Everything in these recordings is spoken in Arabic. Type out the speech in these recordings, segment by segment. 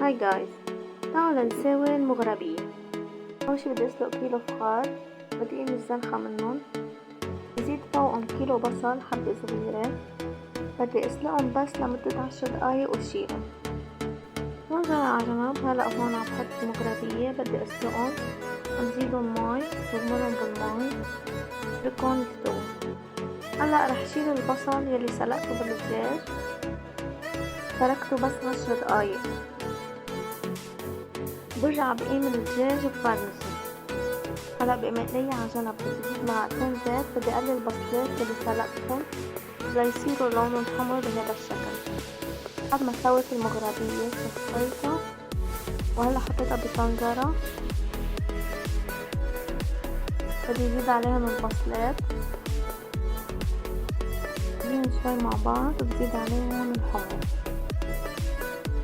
هاي جايز، تعالوا نساوي المغربية. أول شي بدي أسلق كيلو فخار، بدي أقيم الزنخة منهم، بزيد فوقهم كيلو بصل حبة صغيرة، بدي أسلقهم بس لمدة 10 دقايق وشيلهم. نرجع على جنب. هلأ هون عم بحط المغربية، بدي أسلقهم، بزيدهم مي، بغمرهم بالمي، بتركهم يستووا. هلأ رح شيل البصل يلي سلقته بالدجاج، تركته بس 10 دقايق. برجع بقيم الدجاج وبفرنسه. هلا بقي مقلية على جنب، بدي أزيد معلقتين زيت، بدي أقلل البصلات اللي سلقتهم ليصيروا لونهم حمر بهذا الشكل. بعد ما سويت المغربية صفيتها، وهلا حطيتها بطنجرة. بدي أزيد عليهم البصلات، بقليهم شوي مع بعض، وبزيد عليهم الحمص.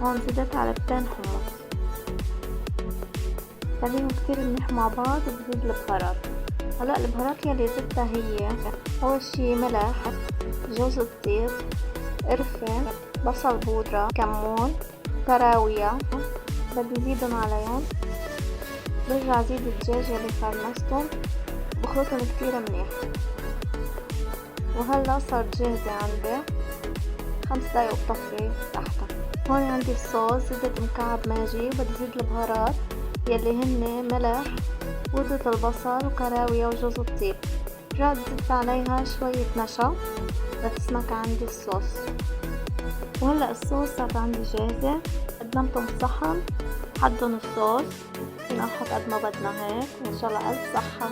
هون زدت علبتين حمص، بخليهم كتير منيح مع بعض، وبزيد البهارات. هلا البهارات يلي زدتها هي اول شي ملح، جوز الطيب، قرفة، بصل بودرة، كمون، كراوية. بدي زيدهم عليهم. برجع زيد الدجاج يلي فرمستهم، بخلطهم كتير منيح. وهلا صارت جاهزة عندي، 5 دقايق وبطفي تحتها. هون عندي الصوص، زدت مكعب ماجي، بدي زيد البهارات يلي هن ملح، بودرة البصل، وكراوية، وجوز الطيب. رجعت زدت عليها شوية نشا لتسمك عندي الصوص. وهلأ الصوص صارت عندي جاهزة. قدمتهم بصحن، حدهم الصوص، فينا نحط قد ما بدنا هيك. وإن شاء الله ألف صحة.